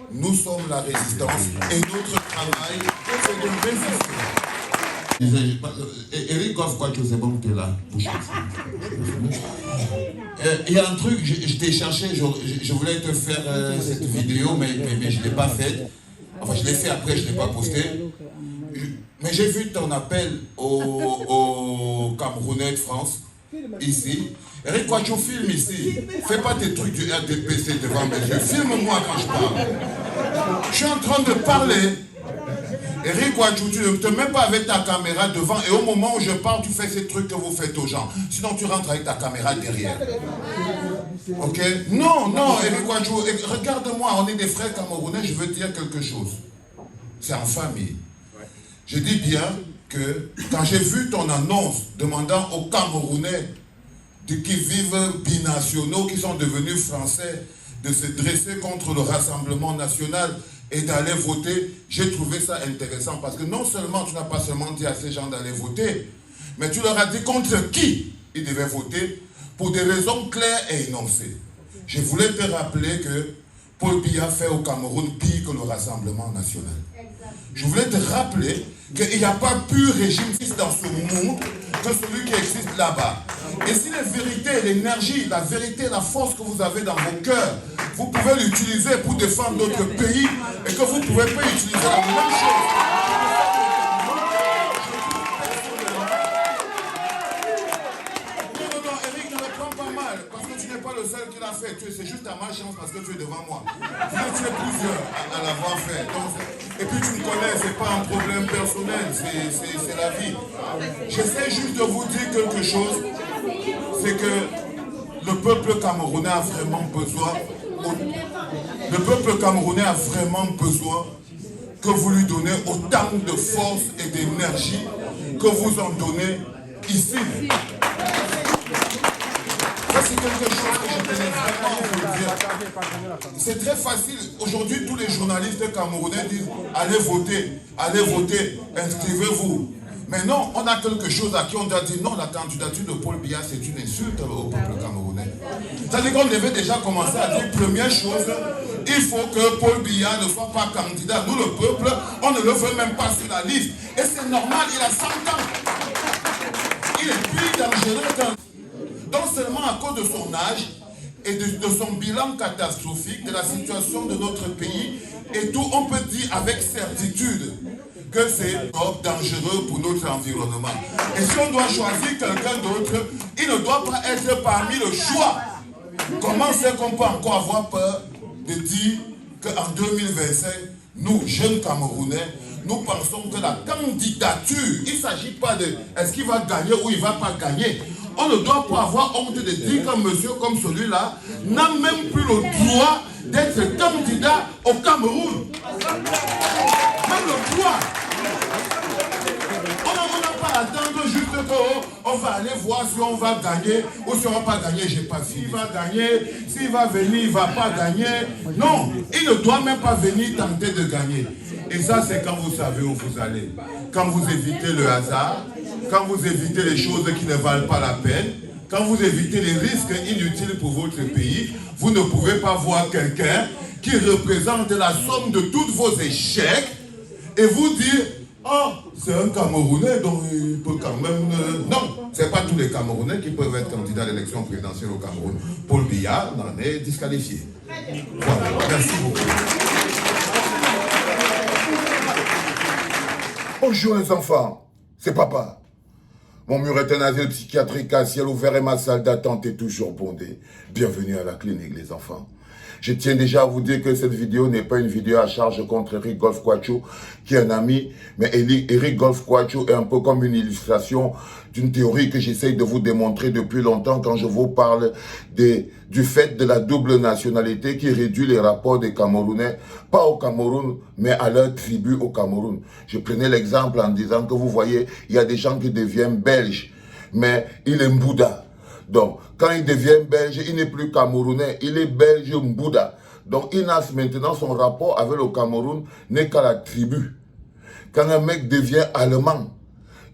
Nous sommes la résistance et notre travail, c'est de résister. Eric Goff, quoi que c'est bon que tu es là. Il y a un truc, je t'ai cherché, je voulais te faire cette vidéo, mais je ne l'ai pas faite. Enfin, je l'ai fait après, je ne l'ai pas posté. Mais j'ai vu ton appel au Camerounais de France, ici. Eric, quoi, tu filmes ici. Fais pas tes trucs du RDPC devant mes yeux. Filme-moi quand je parle. Je suis en train de parler. Eric Ouadjou, tu ne te mets pas avec ta caméra devant et au moment où je parle, tu fais ces trucs que vous faites aux gens. Sinon, tu rentres avec ta caméra derrière. Ok? Non, Eric Ouadjou, regarde-moi, on est des frères camerounais, je veux dire quelque chose. C'est en famille. Je dis bien que quand j'ai vu ton annonce demandant aux Camerounais qui vivent binationaux, qui sont devenus français, de se dresser contre le Rassemblement national et d'aller voter, j'ai trouvé ça intéressant parce que non seulement tu n'as pas seulement dit à ces gens d'aller voter, mais tu leur as dit contre qui ils devaient voter pour des raisons claires et énoncées. Je voulais te rappeler que Paul Biya fait au Cameroun pire que le Rassemblement national. Je voulais te rappeler qu'il n'y a pas plus régime dans ce monde que celui qui existe là-bas. Et si la vérité, l'énergie, la vérité, la force que vous avez dans vos cœurs, vous pouvez l'utiliser pour défendre notre pays et que vous ne pouvez pas utiliser la même chose. Non, Eric, ne le prends pas mal, parce que tu n'es pas le seul qui l'a fait. C'est juste ta malchance parce que tu es devant moi. Vous êtes plusieurs à l'avoir fait. Et puis tu me connais, ce n'est pas un problème personnel, c'est la vie. J'essaie juste de vous dire quelque chose, c'est que le peuple camerounais a vraiment besoin, que vous lui donnez autant de force et d'énergie que vous en donnez ici. Ça, c'est quelque chose que je tenais vraiment à vous dire. C'est très facile. Aujourd'hui, tous les journalistes camerounais disent allez voter, inscrivez-vous. Mais non, on a quelque chose à qui on doit dire non, la candidature de Paul Biya, c'est une insulte au peuple camerounais. C'est-à-dire qu'on devait déjà commencer à dire, première chose, il faut que Paul Biya ne soit pas candidat. Nous, le peuple, on ne le veut même pas sur la liste. Et c'est normal, il a 100 ans. Il est plus dangereux qu'un... Donc seulement à cause de son âge et de son bilan catastrophique, de la situation de notre pays, et tout, on peut dire avec certitude que c'est dangereux pour notre environnement. Et si on doit choisir quelqu'un d'autre, il ne doit pas être parmi le choix. Comment c'est qu'on peut encore avoir peur de dire qu'en 2025, nous, jeunes Camerounais, nous pensons que la candidature, il ne s'agit pas de est-ce qu'il va gagner ou il ne va pas gagner. On ne doit pas avoir honte de dire qu'un monsieur comme celui-là n'a même plus le droit d'être candidat au Cameroun. Même le droit. On n'a pas à attendre juste qu'on va aller voir si on va gagner ou si on ne va pas gagner. Je n'ai pas fini. S'il va gagner, s'il va venir, il ne va pas gagner. Non, il ne doit même pas venir tenter de gagner. Et ça, c'est quand vous savez où vous allez. Quand vous évitez le hasard, quand vous évitez les choses qui ne valent pas la peine, quand vous évitez les risques inutiles pour votre pays, vous ne pouvez pas voir quelqu'un qui représente la somme de tous vos échecs et vous dire « Oh, c'est un Camerounais, donc il peut quand même... » Non, ce n'est pas tous les Camerounais qui peuvent être candidats à l'élection présidentielle au Cameroun. Paul Biya en est disqualifié. Voilà, merci beaucoup. Bonjour les enfants, c'est papa. Mon mur est un asile psychiatrique à ciel ouvert et ma salle d'attente est toujours bondée. Bienvenue à la clinique les enfants. Je tiens déjà à vous dire que cette vidéo n'est pas une vidéo à charge contre Eric Goff Kwachu, qui est un ami, mais Eric Goff Kwachu est un peu comme une illustration d'une théorie que j'essaye de vous démontrer depuis longtemps quand je vous parle du fait de la double nationalité qui réduit les rapports des Camerounais, pas au Cameroun, mais à leur tribu au Cameroun. Je prenais l'exemple en disant que vous voyez, il y a des gens qui deviennent belges, mais il est Mbouda. Donc, quand il devient belge, il n'est plus camerounais, il est belge Mbouda. Donc, Inas, maintenant, son rapport avec le Cameroun n'est qu'à la tribu. Quand un mec devient allemand,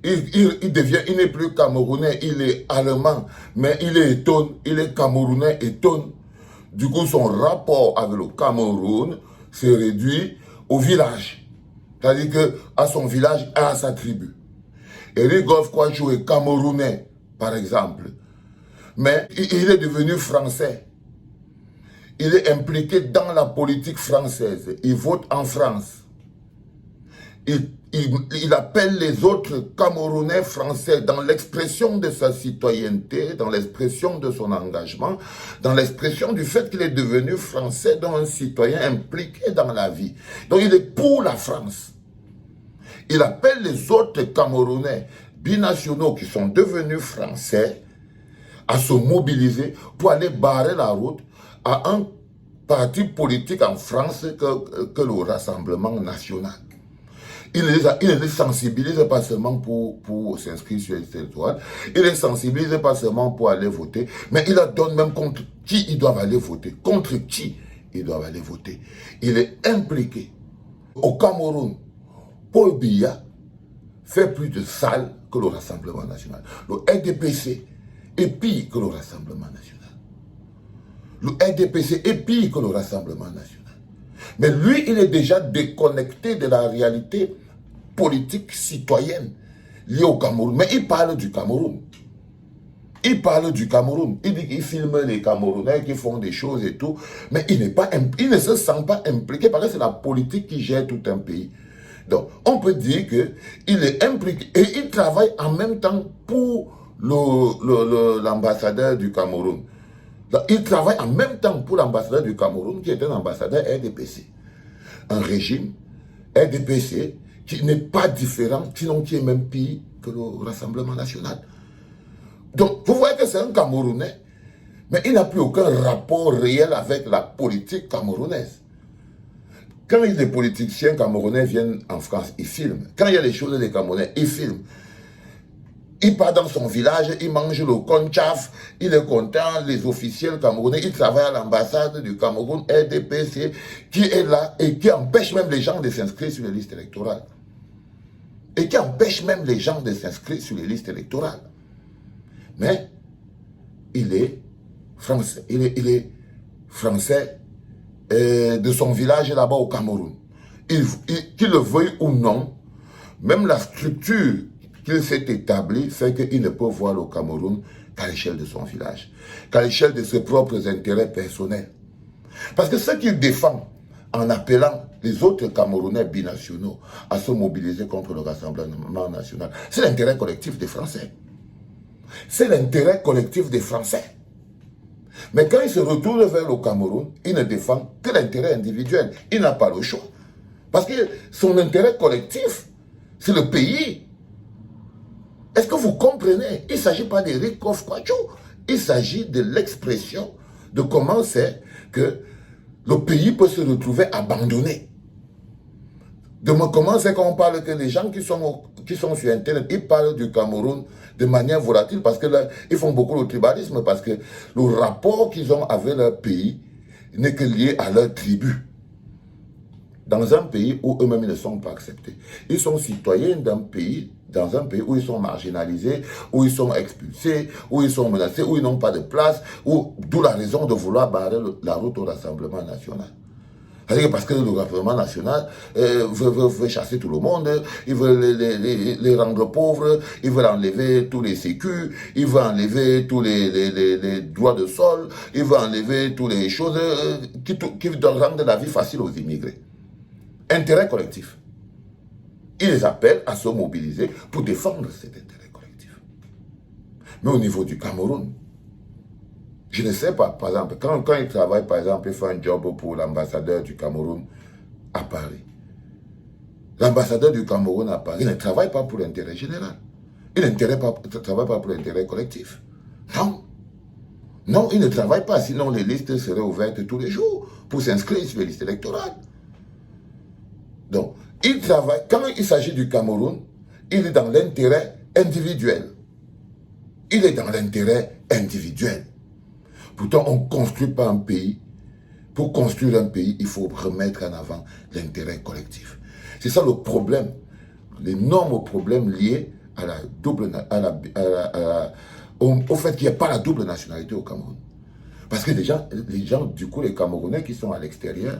il n'est plus camerounais, il est allemand, mais il est étonne, il est camerounais étonne. Du coup, son rapport avec le Cameroun, se réduit au village. C'est-à-dire qu'à son village, à sa tribu. Éric Goff-Kouachou est camerounais, par exemple. Mais il est devenu français. Il est impliqué dans la politique française. Il vote en France. Il appelle les autres Camerounais français dans l'expression de sa citoyenneté, dans l'expression de son engagement, dans l'expression du fait qu'il est devenu français, donc un citoyen impliqué dans la vie. Donc il est pour la France. Il appelle les autres Camerounais binationaux qui sont devenus français à se mobiliser pour aller barrer la route à un parti politique en France que le Rassemblement national. Il ne les sensibilise pas seulement pour s'inscrire sur les territoires, il les sensibilise pas seulement pour aller voter, mais il leur donne même contre qui ils doivent aller voter, contre qui ils doivent aller voter. Il est impliqué. Au Cameroun, Paul Biya fait plus de salles que le Rassemblement national. Le RDPC est pire que le Rassemblement national. Le RDPC est pire que le Rassemblement national. Mais lui, il est déjà déconnecté de la réalité politique citoyenne liée au Cameroun. Mais il parle du Cameroun. Il parle du Cameroun. Il dit qu'il filme les Camerounais qui font des choses et tout. Mais il ne se sent pas impliqué parce que c'est la politique qui gère tout un pays. Donc, on peut dire qu'il est impliqué et il travaille en même temps pour l'ambassadeur du Cameroun. Il travaille en même temps pour l'ambassadeur du Cameroun qui est un ambassadeur RDPC. Un régime RDPC qui n'est pas différent, sinon qui est même pire que le Rassemblement national. Donc, vous voyez que c'est un Camerounais, mais il n'a plus aucun rapport réel avec la politique camerounaise. Quand les politiciens camerounais viennent en France, ils filment. Quand il y a des choses des Camerounais, ils filment. Il part dans son village, il mange le conchaf, il est content, les officiels camerounais, il travaille à l'ambassade du Cameroun, RDPC, qui est là et qui empêche même les gens de s'inscrire sur les listes électorales. Et qui empêche même les gens de s'inscrire sur les listes électorales. Mais il est français, il est français de son village là-bas au Cameroun. Qu'il le veuille ou non, même la structure qu'il s'est établi fait qu'il ne peut voir le Cameroun qu'à l'échelle de son village, qu'à l'échelle de ses propres intérêts personnels. Parce que ce qu'il défend en appelant les autres Camerounais binationaux à se mobiliser contre le Rassemblement national, c'est l'intérêt collectif des Français. C'est l'intérêt collectif des Français. Mais quand il se retourne vers le Cameroun, il ne défend que l'intérêt individuel. Il n'a pas le choix. Parce que son intérêt collectif, c'est le pays. Est-ce que vous comprenez? Il ne s'agit pas d'Éric Goff-Kouachou. Il s'agit de l'expression de comment c'est que le pays peut se retrouver abandonné. De comment c'est qu'on parle que les gens qui sont sur Internet, ils parlent du Cameroun de manière volatile parce que là, ils font beaucoup le tribalisme parce que le rapport qu'ils ont avec leur pays n'est que lié à leur tribu. Dans un pays où eux-mêmes ne sont pas acceptés. Ils sont citoyens d'un pays, dans un pays où ils sont marginalisés, où ils sont expulsés, où ils sont menacés, où ils n'ont pas de place, d'où la raison de vouloir barrer la route au Rassemblement national. Parce que le Rassemblement national veut chasser tout le monde, il veut les rendre pauvres, il veut enlever tous les sécus, il veut enlever tous les droits de sol, il veut enlever toutes les choses qui rendent la vie facile aux immigrés. Intérêt collectif. Il les appelle à se mobiliser pour défendre cet intérêt collectif. Mais au niveau du Cameroun, je ne sais pas, par exemple, quand il travaille, par exemple, il fait un job pour l'ambassadeur du Cameroun à Paris. L'ambassadeur du Cameroun à Paris ne travaille pas pour l'intérêt général. Il ne travaille pas pour l'intérêt collectif. Non. Non, il ne travaille pas, sinon les listes seraient ouvertes tous les jours pour s'inscrire sur les listes électorales. Donc, il travaille, quand il s'agit du Cameroun, il est dans l'intérêt individuel. Il est dans l'intérêt individuel. Pourtant, on ne construit pas un pays. Pour construire un pays, il faut remettre en avant l'intérêt collectif. C'est ça le problème, l'énorme problème lié à la double, au fait qu'il n'y a pas la double nationalité au Cameroun. Parce que les gens, du coup, les Camerounais qui sont à l'extérieur,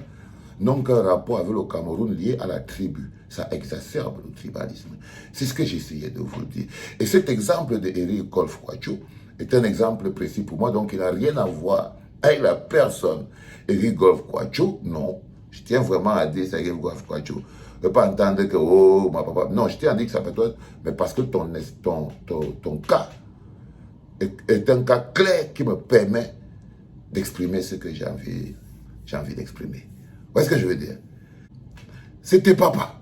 n'ont qu'un rapport avec le Cameroun lié à la tribu. Ça exacerbe le tribalisme. C'est ce que j'essayais de vous dire. Et cet exemple de Éric Golf Kouadio est un exemple précis pour moi, donc il n'a rien à voir avec la personne. Éric Golf Kouadio, non. Je tiens vraiment à dire ça, Éric Golf Kouadio. Je ne veux pas entendre que, oh, ma papa. Non, je tiens à dire que ça peut être, mais parce que ton cas est un cas clair qui me permet d'exprimer ce que j'ai envie d'exprimer. Vous voyez ce que je veux dire? C'était papa.